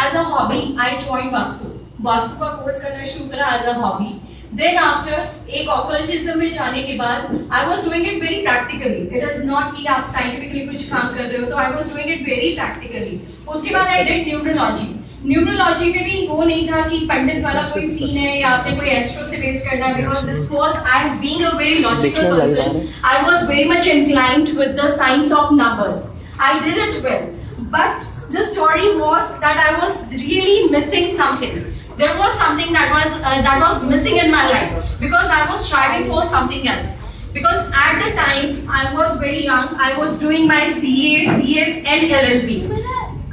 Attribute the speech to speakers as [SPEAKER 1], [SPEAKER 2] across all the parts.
[SPEAKER 1] As a hobby, I joined Vastu. Vastu का course करना शुरू करा as a hobby. Then after एक occultism में जाने के बाद I was doing it very practically. It is not कि आप scientifically कुछ काम कर रहे हो, तो I was doing it very practically. उसके बाद I did numerology. न्यूमरोलॉजी में भी वो नहीं था कि पंडित वाला कोई सीन है या आपने कोई एस्ट्रो से बेस करना है, because this was I being a very logical person, I was very much inclined with the science of numbers. I did it well, but the story was that I was really missing something. There was something that was missing in my life because I was striving for something else. Because at the time I was very young, I was doing my CA, CS and LLB.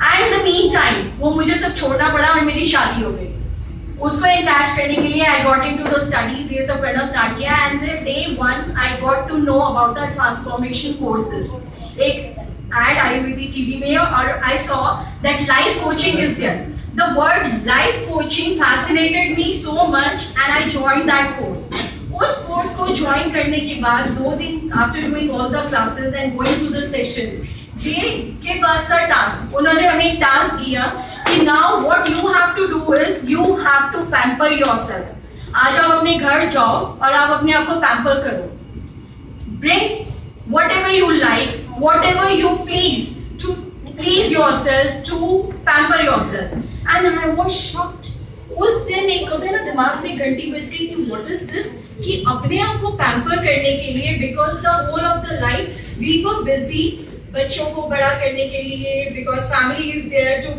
[SPEAKER 1] And the meantime, वो मुझे सब छोड़ना पड़ा और मेरी शादी हो गई. उसको एनकैश करने के लिए I got into the studies, ये सब करना स्टार्ट किया. And the day one I got to know about the transformation courses. एक ad आई हुई थी टीवी में और I saw that life coaching is there. The word life coaching fascinated me so much and I joined that course. उस course को join करने के बाद 2 दिन after doing all the classes and going to the sessions, they gave us a task. उन्होंने हमें एक task दिया कि now what you have to do is you have to pamper yourself. आज आप अपने घर जाओ और आप अपने आप को पैम्पर करो. Bring whatever you like, whatever you please to please yourself, to pamper yourself. And I was shocked. उस दिन एक होता है ना दिमाग में घंटी बज गई कि what is this, कि अपने आप को पैम्पर करने के लिए because the whole of the life we were busy बच्चों को बड़ा करने के लिए, because family is there to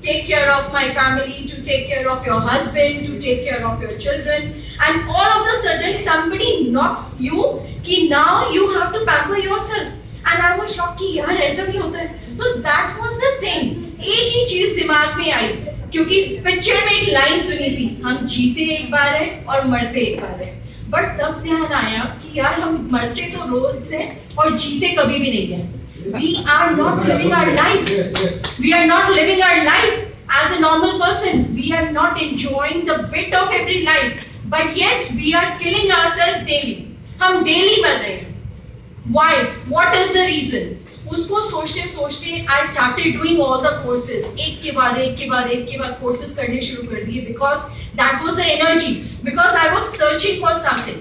[SPEAKER 1] take care of my family, to take care of your husband, to take care of your children, and all of a sudden somebody knocks you कि now you have to pamper yourself. And I was shocked कि यार ऐसा भी होता है. तो that was the thing. एक ही चीज दिमाग में आई क्योंकि पिक्चर में एक लाइन सुनी थी, हम जीते एक बार है और मरते एक बार है. बट तब ध्यान आया कि यार हम मरते तो रोज हैं और जीते कभी भी नहीं है. We are not living our life. We are not living our life as a normal person. We are not enjoying the bit of every life. But yes, we are killing ourselves daily. हम daily मर रहे हैं. Why? What is the reason? उसको सोचते सोचते I started doing all the courses. एक के बाद courses करने शुरू कर दिए because that was the energy. Because I was searching for something.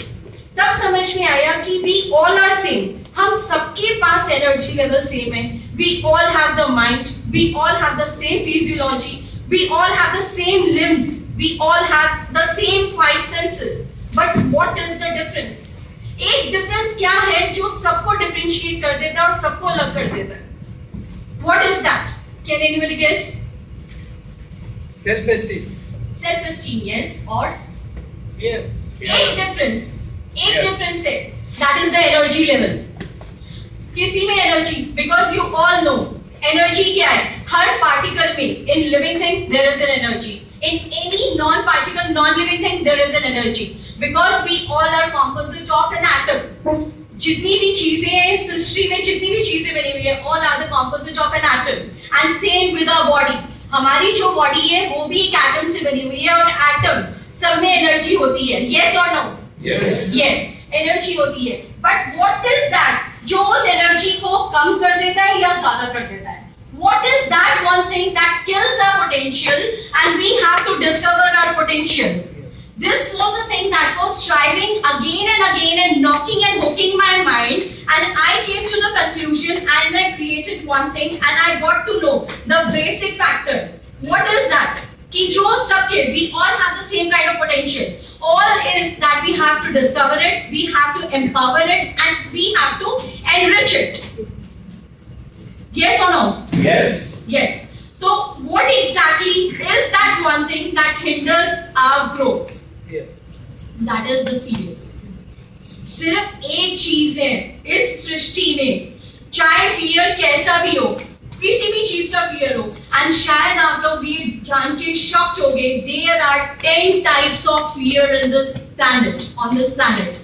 [SPEAKER 1] तब समझ में आया कि we all are same. हम सबके पास एनर्जी लेवल सेम है. We all have the mind. We all have the same physiology. We all have the same limbs. We all have the same 5 senses. But what is the difference? एक difference क्या है जो सबको differentiate कर देता है और सबको अलग कर देता है? What is that? Can anybody guess?
[SPEAKER 2] Self-esteem.
[SPEAKER 1] Self-esteem, yes. और
[SPEAKER 2] Fear.
[SPEAKER 1] एक डिफरेंस है. That is the energy level. किसी में energy, because you all know energy क्या है. हर पार्टिकल में in living thing there is an energy. In any non-particle, non-living thing there is an energy. Because we all are composite of an atom. जितनी भी चीजें हैं इस सृष्टि में, जितनी भी चीजें बनी हुई है, all are the composite of an atom. And same with our body. हमारी जो बॉडी है वो भी एक एटम से बनी हुई है और एटम सब में एनर्जी होती है. Yes or no?
[SPEAKER 2] Yes.
[SPEAKER 1] Yes, energy होती है. But what is that? जो उस एनर्जी को कम कर देता है या ज्यादा कर देता है? What is that one thing that kills our potential and we have to discover our potential? This was a thing that was striving again and again and knocking and hooking my mind, and I came to the conclusion and I created one thing and I got to know the basic factor. What is that? कि जो सबके we all have the same kind of potential. All is that we have to discover it, we have to empower it, and we have to enrich it. Yes or no?
[SPEAKER 2] Yes.
[SPEAKER 1] Yes. So what exactly is that one thing that hinders our growth?
[SPEAKER 2] Fear.
[SPEAKER 1] That is the fear. सिर्फ एक चीज है इस सृष्टि में, चाहे fear कैसा भी हो, किसी भी चीज का फियर हो, एंड शायद आप लोग ये जान के शॉक्ड हो गए, there are 10 types of fear in this planet, on this planet.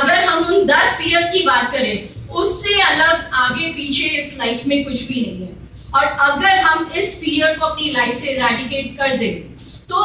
[SPEAKER 1] अगर हम उन 10 फियर्स की बात करें, उससे अलग आगे पीछे इस लाइफ में कुछ भी नहीं है. और अगर हम इस फियर को अपनी लाइफ से इरेडिकेट कर दें, तो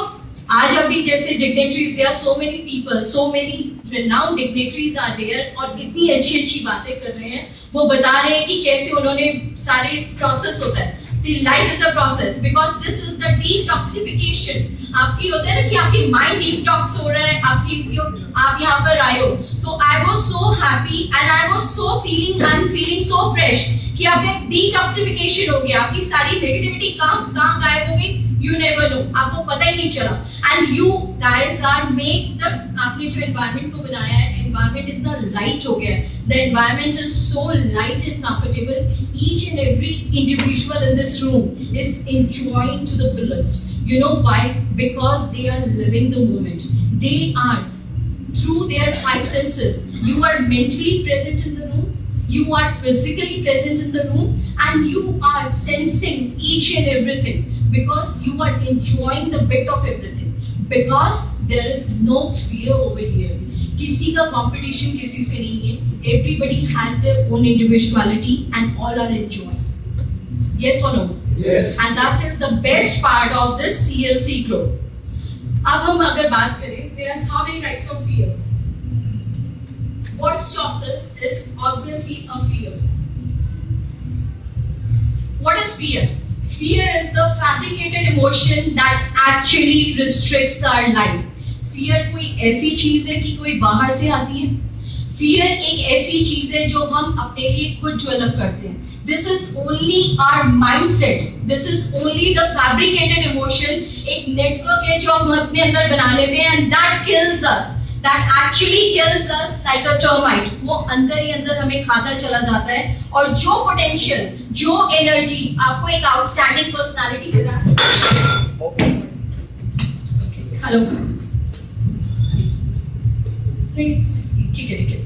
[SPEAKER 1] आज अभी जैसे dignitaries, there are so many people, so many renowned dignitaries are there, और इतनी अच्छी अच्छी बातें कर रहे हैं, वो बता रहे हैं कि कैसे उन्होंने सारे प्रोसेस होता है. The life is a process because this is the detoxification. आपकी होता है ना कि आपकी mind detox हो रहा है, आप यहाँ पर आए हो. So I was so happy and I was so feeling so fresh कि आप एक detoxification हो गया. आपकी सारी negativity कहाँ गायब हो गई? You never know. आपको पता ही नहीं चला. And you guys are make the आपने जो environment को बनाया है, environment इतना light हो गया है. The environment is so light and comfortable. Each and every individual in this room is enjoying to the fullest. You know why? Because they are living the moment. They are through their five senses. You are mentally present in the room. You are physically present in the room, and you are sensing each and everything because you are enjoying the bit of everything. Because there is no fear over here. किसी का competition किसी से नहीं है. Everybody has their own individuality and all are enjoying. Yes or no?
[SPEAKER 2] Yes.
[SPEAKER 1] And that is the best part of this CLC group. अब हम अगर बात करें, there are how many types of fears? What stops us is obviously a fear. What is fear? Fear is the fabricated emotion that actually restricts our life. Fear कोई ऐसी चीज है कि कोई बाहर से आती है. Fear एक ऐसी चीज है जो हम अपने लिए खुद डेवलप करते हैं. This is only our mindset. This is only the fabricated emotion. एक नेटवर्क है जो हम अपने अंदर बना लेते हैं and that kills us. That actually kills us like a termite. वो अंदर ही अंदर हमें खाता चला जाता है और जो potential, जो energy आपको एक outstanding personality बना सकती है. Hello. Please, ठीक है.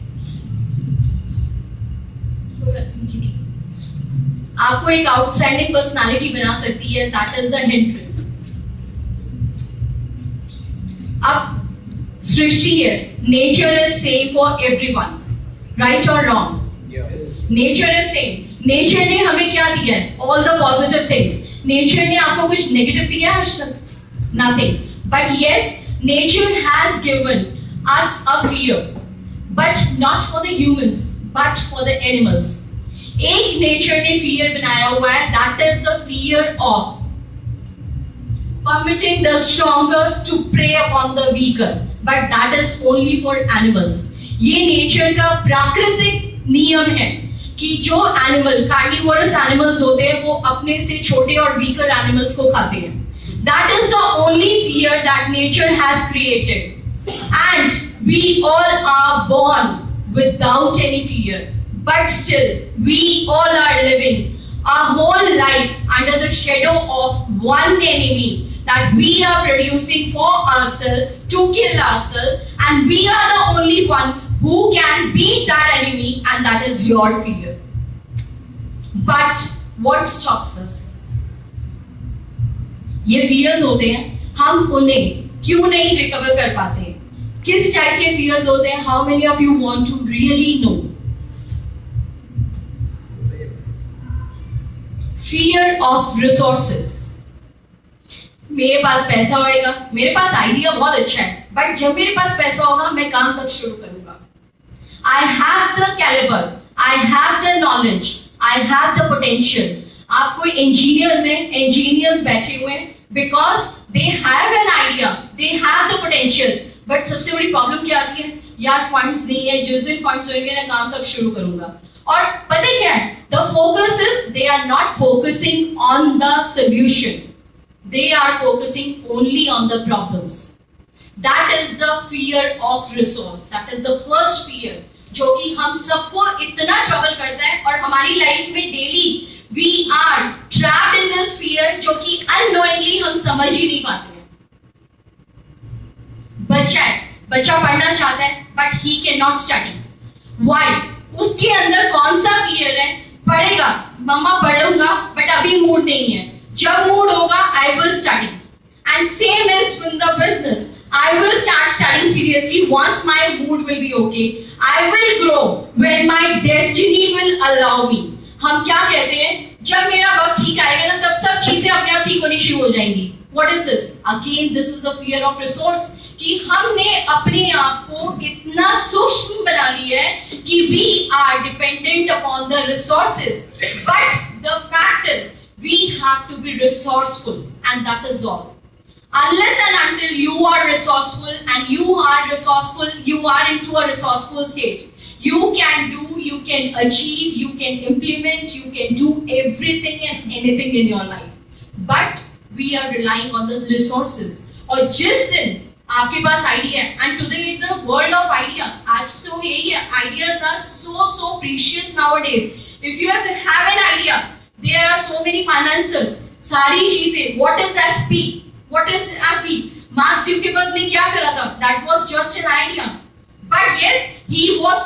[SPEAKER 1] आपको एक आउटस्टैंडिंग पर्सनालिटी बना सकती है. That is the hint. अब सृष्टि है, nature is same for everyone, right और wrong? Nature is same. Nature ने हमें क्या दिया है? All the positive things. Nature ने आपको कुछ नेगेटिव दिया है? Nothing. But yes, nature has given us a fear, but not for the humans, but for the animals. एक नेचर ने फियर बनाया हुआ है. That is the fear of permitting the stronger to prey upon the weaker, but that is only for animals. ये nature का प्राकृतिक नियम है कि जो एनिमल कार्निवोरस एनिमल्स होते हैं वो अपने से छोटे और वीकर एनिमल्स को खाते हैं. That is the only fear that nature has created. And we all are born without any fear. But still, we all are living our whole life under the shadow of one enemy that we are producing for ourselves to kill ourselves, and we are the only one who can beat that enemy, and that is your fear. But what stops us? ये fears होते हैं, हम उन्हें क्यों नहीं recover कर पाते? किस टाइप के fears होते हैं? How many of you want to really know? Fear of resources. मेरे पास पैसा होएगा, मेरे पास आइडिया बहुत अच्छा है, बट जब मेरे पास पैसा होगा मैं काम तब शुरू करूंगा. I have the caliber, I have the knowledge, I have the potential. आप कोई इंजीनियर्स हैं, इंजीनियर्स बैठे हुए हैं because they have an idea, they have the potential. But सबसे बड़ी प्रॉब्लम क्या आती है? यार फंड्स नहीं है, जिस दिन फंड्स होंगे ना काम तब शुरू करूंगा. और पता क्या है? The focus is they are not focusing on the solution. They are focusing only on the problems. That is the fear of resource. That is the first fear जो कि हम सबको इतना ट्रबल करता है और हमारी लाइफ में daily we are trapped in this fear जो कि unknowingly हम समझ ही नहीं पाते हैं. बच्चा पढ़ना चाहता है but he cannot study. Why? उसके अंदर कौन सा फियर है? पढ़ेगा, मम्मा पढ़ूंगा बट अभी मूड नहीं है, जब मूड होगा I will study. And same is in the business. I will start studying seriously once my mood will be okay. I will grow when my destiny will allow me. हम क्या कहते हैं? जब मेरा वक्त ठीक आएगा ना तब सब चीजें अपने आप ठीक होनी शुरू हो जाएंगी. What is this? Again, this is a fear of resource. कि हमने अपने आप को इतना सूक्ष्म बना लिया है कि we are dependent upon the resources. But the fact is, we have to be resourceful, and that is all. Unless and until you are resourceful, and you are into a resourceful state, you can do, you can achieve, you can implement, you can do everything and anything in your life. But we are relying on those resources. और जिस दिन आपके पास idea है, and today in the world of idea, आज तो यही है, ideas are so precious nowadays. If you have an idea, there are so many financiers, सारी चीजें. What is FP? What is FP? Mark Zuckerberg ने क्या करा था? That was just an idea. But yes, he was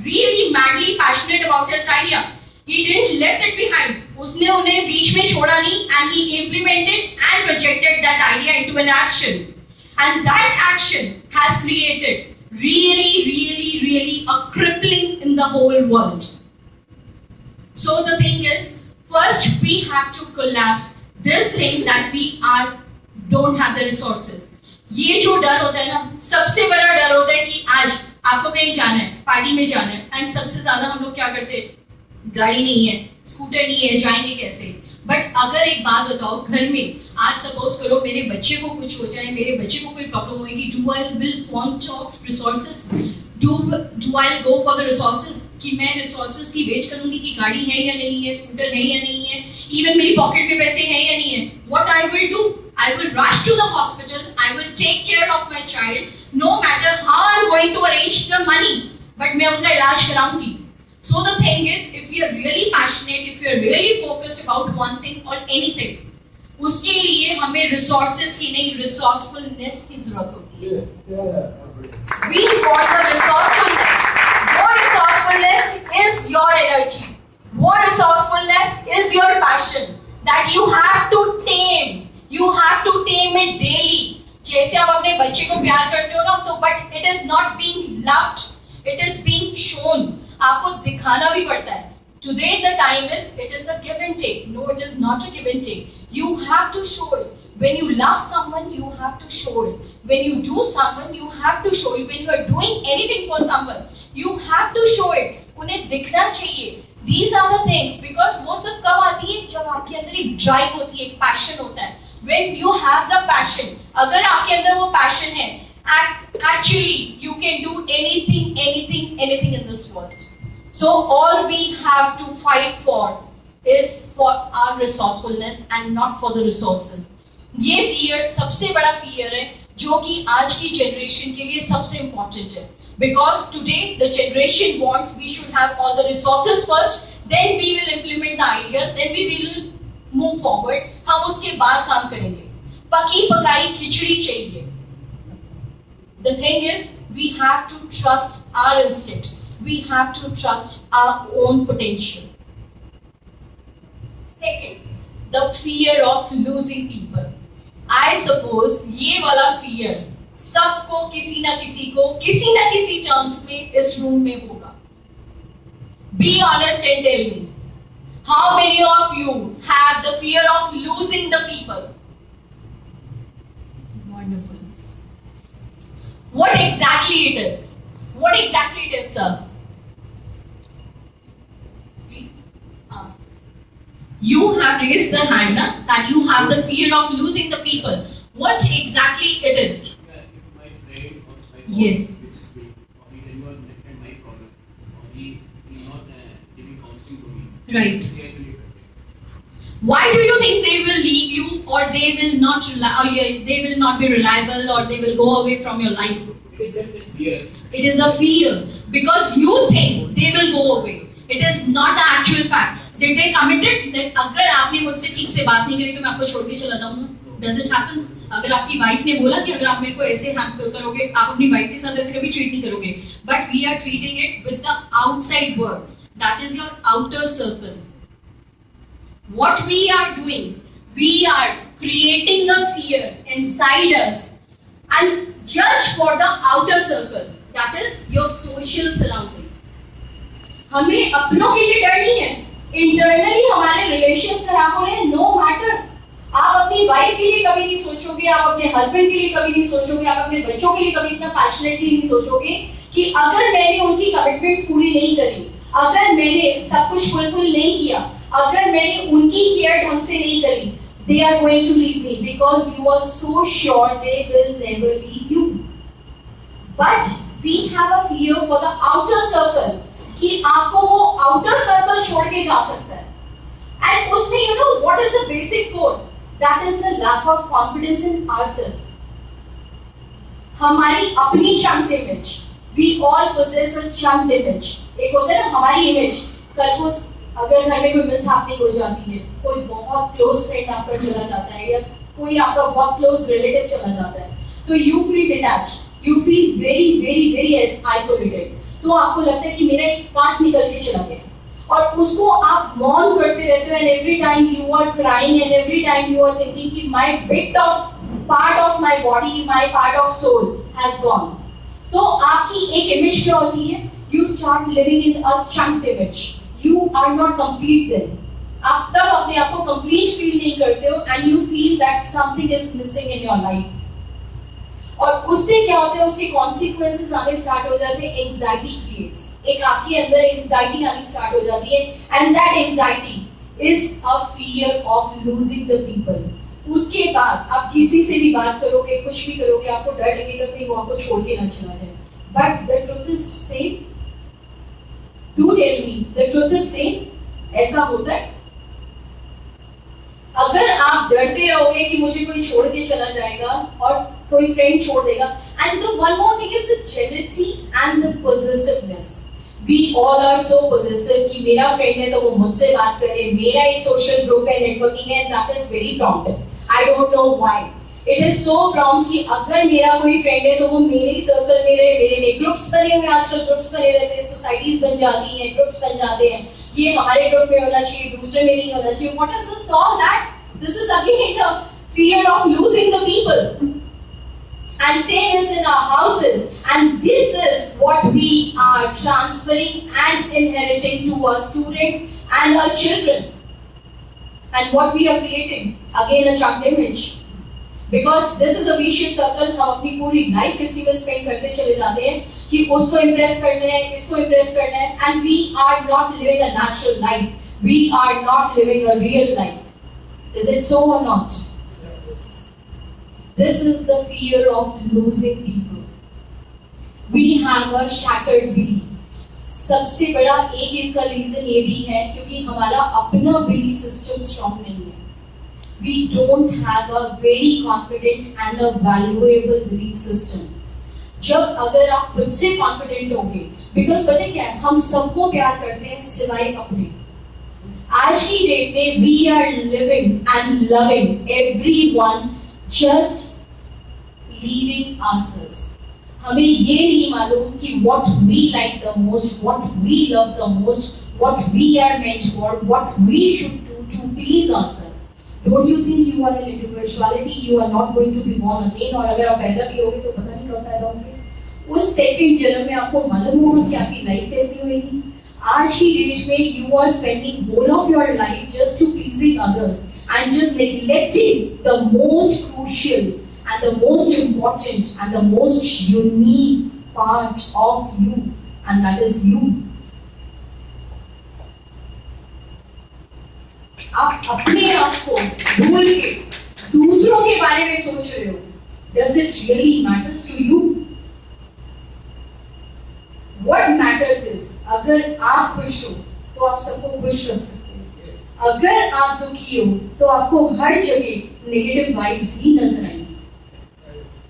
[SPEAKER 1] really madly passionate about his idea. He didn't left it behind. उसने उन्हें बीच में छोड़ा नहीं, and he implemented and projected that idea into an action. And that action has created really a crippling in the whole world. So the thing is, first we have to collapse this thing that we don't have the resources. ये जो डर होता है ना, सबसे बड़ा डर होता है कि आज आपको कहीं जाना है, पार्टी में जाना है, एंड सबसे ज्यादा हम लोग क्या करते हैं, गाड़ी नहीं है, स्कूटर नहीं है, जाएंगे कैसे? बट अगर एक बात बताओ, घर में आज सपोज करो मेरे बच्चे को कुछ हो जाए, मेरे बच्चे को कोई प्रॉब्लम होगी, do I will want of resources, do I go for the resources, कि मैं रिसोर्सेज की वेट करूंगी कि गाड़ी है या नहीं है, स्कूटर है या नहीं है, इवन मेरी पॉकेट में पैसे हैं या नहीं है. What I will do, I will rush to the hospital, I will take care of my child, no matter how I'm going to arrange the money, but मैं उनका इलाज कराऊंगी. So the thing is, if we are really passionate, if we are really focused about one thing or anything, उसके लिए हमें resources की नहीं, resourcefulness की जरूरत होती है. We want the resourcefulness. More resourcefulness is your energy. More resourcefulness is your passion that you have to tame. You have to tame it daily. जैसे आप अपने बच्चे को प्यार करते हो ना, तो but it is not being loved, it is being shown. आपको दिखाना भी पड़ता है. Today the time is, it is a give and take. No, it is not a give and take. You have to show it. When you love someone, you have to show it. When you do someone, you have to show it. When you are doing anything for someone, you have to show it. उन्हें दिखना चाहिए. These are the things, because वो सब कब आती है, जब आपके अंदर एक ड्राइव होती है, एक पैशन होता है. When you have the passion, अगर आपके अंदर वो passion है, actually you can do anything in this world. So all we have to fight for is for our resourcefulness and not for the resources. ये fear सबसे बड़ा fear है, जो कि आज की generation के लिए सबसे important है. Because today the generation wants we should have all the resources first, then we will implement the ideas, then we will move forward. हम उसके बाद काम करेंगे. पकी पकाई खिचड़ी चाहिए. The thing is, we have to trust our instinct. We have to trust our own potential. Second, the fear of losing people. I suppose ये वाला fear सबको किसी ना किसी terms में इस room में होगा. Be honest and tell me. How many of you have the fear of losing the people? Wonderful. What exactly it is? What exactly it is, sir? Please. You have raised the hand that you have the fear of losing the people. What exactly it is?
[SPEAKER 3] My brain or my
[SPEAKER 1] Yes.
[SPEAKER 3] which is big, or anyone understand my problem, or he is not giving counseling to me.
[SPEAKER 1] Right.
[SPEAKER 3] They will leave it.
[SPEAKER 1] Why do you think they will leave you, or they will not they will not be reliable, or they will go away from your life?
[SPEAKER 3] It is just a fear.
[SPEAKER 1] It is a fear because you think they will go away. It is not the actual fact. Did they committed that अगर आपने मुझसे ठीक से बात नहीं करी तो मैं आपको छोड़ के चला जाऊंगा? Does it happen? अगर आपकी वाइफ ने बोला कि अगर आप मेरे को ऐसे हैंडल करोगे, आप अपनी वाइफ के साथ ऐसे कभी ट्रीट नहीं करोगे. But we are treating it with the outside world. That is your outer circle. What we are doing, we are creating a fear inside us, and just for the outer circle, that is your social surrounding. हमें अपनों के लिए डर नहीं है. Internally हमारे relations खराब हो रहे हैं. No matter. आप अपनी वाइफ के लिए कभी नहीं सोचोगे, आप अपने हस्बैंड के लिए कभी नहीं सोचोगे, आप अपने बच्चों के लिए कभी इतना पैशनेटली नहीं सोचोगे कि अगर मैंने उनकी कमिटमेंट्स पूरी नहीं करी, अगर मैंने सब कुछ फुलफिल नहीं किया, अगर मैंने उनकी केयर ढंग से नहीं करी, they are going to leave me because you are so sure they will never leave you. But we have a fear for the outer circle कि आपको वो outer circle छोड़ के जा सकता है. And उसमें you know what is the basic core? That is the lack of confidence in ourselves. हमारी अपनी chunked image. We all possess a chunked image. एक होता है ना हमारी image. कल को अगर घर में कोई मिसहैपनिंग हो जाती है, कोई बहुत क्लोज फ्रेंड आपका चला जाता है या कोई आपका बहुत क्लोज रिलेटिव चला जाता है, तो you feel detached, you feel very very very isolated. तो आपको लगता है कि मेरा एक पार्ट निकल के चला गया और उसको आप मॉर्न करते रहते हो. And every time you are crying and every time you are thinking कि my bit of part of my body, my part of soul has gone. तो आपकी एक इमेज क्या होती है? You start living in a chunked image. You are not complete then. आप तब अपने आप को complete feel नहीं करते हो and you feel that something is missing in your life. और उससे क्या होता है? उसके consequences आने start हो जाते हैं. Anxiety creates. एक आपके अंदर anxiety आनी start हो जाती है and that anxiety is a fear of losing the people. उसके बाद आप किसी से भी बात करोगे, कुछ भी करोगे, आपको डर लगेगा कि वो आपको छोड़ के ना चला जाए. But the truth is same. Do tell me, the truth is same. ऐसा होता है? अगर आप डरते रहोगे कि मुझे कोई छोड़ के चला जाएगा और कोई फ्रेंड छोड़ देगा, and the one more thing is the jealousy and the possessiveness. We all are so possessive कि मेरा फ्रेंड है तो वो मुझसे बात करे, मेरा एक सोशल ग्रुप है, नेटवर्किंग है, that is very prompt. I don't know why. It is so prompt कि अगर मेरा कोई फ्रेंड है तो वो मेरे ही सर्कल में रहे, मेरे लिए ग्रुप्स बने हुए, आजकल ग्रुप्स बने रहते हैं, सोसाइटीज बन जाती हैं, ग्रुप्स बन जाते हैं. ये हमारे ग्रुप में होना चाहिए, दूसरे में नहीं होना चाहिए. What is this all that? This is again a fear of losing the people. And same is in our houses. And this is what we are transferring and inheriting to our students and our children. And what we are creating, again a chunked image. Because this is a vicious circle. हम अपनी पूरी life इसी में spend करते चले जाते हैं कि उसको इम्प्रेस करना है, इसको इम्प्रेस करना है, and we are not living a natural life. We are not living a real life. Is it so or not? This is the fear of losing people. We have a shattered belief. सबसे बड़ा एक इसका reason ये भी है क्योंकि हमारा अपना बिलीफ सिस्टम स्ट्रॉन्ग नहीं है. We don't have a very confident and a valuable belief system. जब अगर आप खुद से confident होंगे, because पता क्या है, हम सबको प्यार करते हैं सिवाय अपने. आज की डेट में we are living and loving everyone, just leaving ourselves. हमें ये नहीं मालूम कि what we like the most, what we love the most, what we are meant for, what we should do to please ourselves. Don't you think you are an individuality? You are not going to be born again. और अगर आप पैदा भी होगे तो पता नहीं कब पैदा होंगे. उस सेकंड जन्म में आपको मालूम होगा कि आपकी लाइफ कैसी होगी. आज की डेट में you are spending whole of your life just to pleasing others and just neglecting the most crucial and the most important and the most unique part of you, and that is you. आप अपने आप को भूल के दूसरों के बारे में सोच रहे हो. Does it really matters to you? What matters is अगर आप खुश हो तो आप सबको खुश रख सकते हो. अगर आप दुखी हो तो आपको हर जगह नेगेटिव वाइब्स ही नजर आएंगी.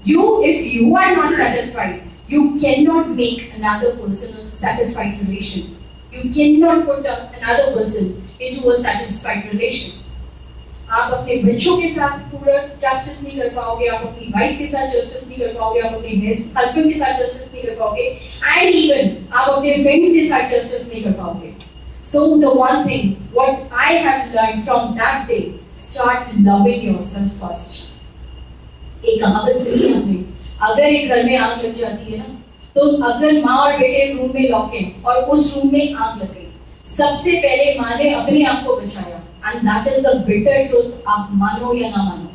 [SPEAKER 1] If you are not satisfied, you cannot make another person a satisfied relation. You cannot put another person into a satisfied relation. आप अपने बच्चों के साथ पूरा जस्टिस नहीं कर पाओगे, आप अपनी वाइफ के साथ जस्टिस नहीं कर पाओगे, आप अपने हस्बैंड के साथ जस्टिस नहीं कर पाओगे, एंड इवन आप अपने फ्रेंड्स के साथ जस्टिस नहीं कर पाओगे. So the one thing what I have learned from that day, start loving yourself first. एक कहावत सुनी आपने, अगर एक घर में आग लग जाती है ना, तो अगर माँ और बेटे रूम में लॉक हैं और उस रूम में आग लग गई, सबसे पहले माँ ने अपने आप को बचाया. And that is the bitter truth. आप मानो या ना मानो.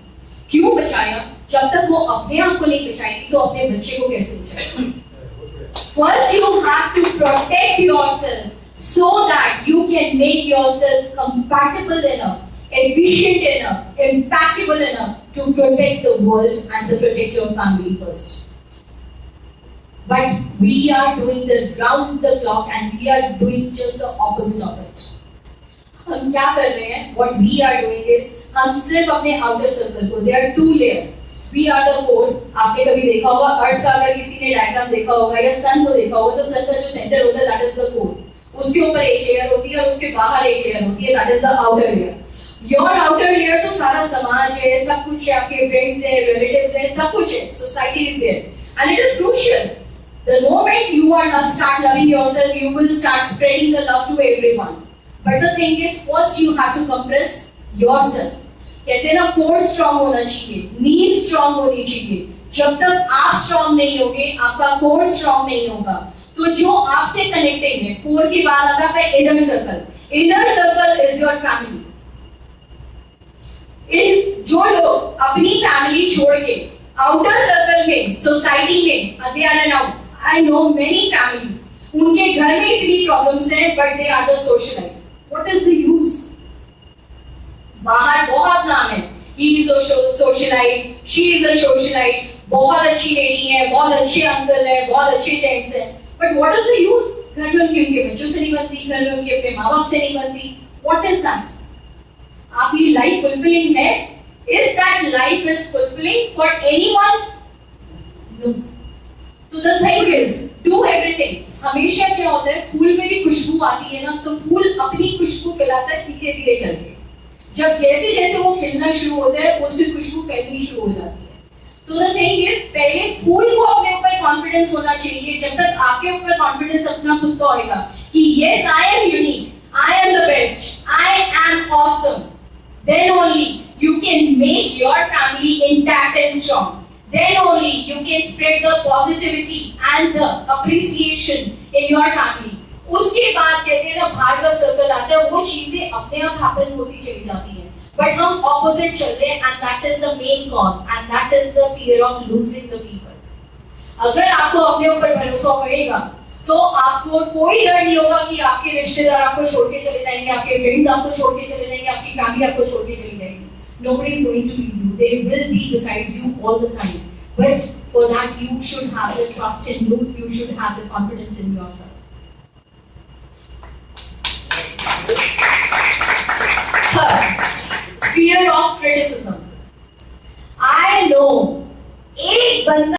[SPEAKER 1] क्यों बचाया? जब तक वो अपने आप को नहीं बचाएगी तो अपने बच्चे को कैसे बचाएगी? First you have to protect yourself so that you can make yourself compatible enough, efficient enough, impeccable enough to protect the world and to protect your family first. But we are doing the round the clock and we are doing just the opposite of it. हम क्या कर रहे हैं? What we are doing is हम सिर्फ अपने outer circle को, there are two layers. We are the core. आपने कभी देखा होगा अर्थ का अगर किसी ने डायग्राम देखा होगा या सन को देखा होगा तो सन का जो सेंटर होता है that is the core. उसके ऊपर एक लेयर होती है और उसके बाहर एक लेयर होती है that is the outer layer. Your outer layer तो सारा समाज है, सब कुछ है, आपके friends है, relatives है, सब कुछ है. Society is there and it is crucial. The moment you start loving yourself, you will start spreading the love to everyone. But the thing is, first you have to compress yourself. कहते हैं ना core strong होना चाहिए, need strong होनी चाहिए. जब तक आप स्ट्रांग नहीं होगे, आपका कोर स्ट्रांग नहीं होगा. तो जो आपसे कनेक्टेड है, कोर के बाद आता है inner circle. Inner circle is your family. जो लोग अपनी फैमिली छोड़ के आउटर सर्कल में, सोसाइटी में they are in out. I know many families, उनके घर में इतनी प्रॉब्लम्स हैं but they are the socialite. What is the use? बाहर बहुत नाम है, he is a socialite, she is a socialite, बहुत अच्छी लेडी है, बहुत अच्छे अंकल है, बहुत अच्छे जेंट्स हैं, but what is the use? घर में उनके बच्चों से नहीं बनती, घर में उनके अपने माँ बाप से नहीं बनती. What is that? आपकी लाइफ फुलफिलिंग है? Is that life is fulfilling for anyone? No. तो the thing is, do everything. हमेशा क्या होता है, फूल में भी खुशबू आती है ना, तो फूल अपनी खुशबू फैलाता है धीरे धीरे करके. जब जैसे जैसे वो खिलना शुरू होता है उसकी खुशबू फैलनी शुरू हो जाती है. तो द थिंग इज, पहले फूल को अपने ऊपर कॉन्फिडेंस होना चाहिए. जब तक आपके ऊपर कॉन्फिडेंस अपना खुद का होगा कि yes I am unique, I am the best, I am awesome, then only you can make your family intact and strong. Then only you can spread the positivity and the appreciation in your family. उसके बाद कहते हैं ना बाहर का circle आता है, वो चीजें अपने आप हैपन होती चली जाती हैं. बट हम ऑपोजिट चल रहे हैं and that is the main cause and that is the fear of losing the people. अगर आपको अपने ऊपर भरोसा होएगा तो आपको कोई डर नहीं होगा कि आपके रिश्तेदार आपको छोड़ के चले जाएंगे, आपके फ्रेंड्स आपको छोड़ के चले जाएंगे, आपकी फैमिली आपको छोड़ के चली जाएगी. Nobody is going to leave you. They will be besides you all the time. But for that you should have the trust in you. You should have the confidence in yourself. Fear of criticism. I know एक बंदा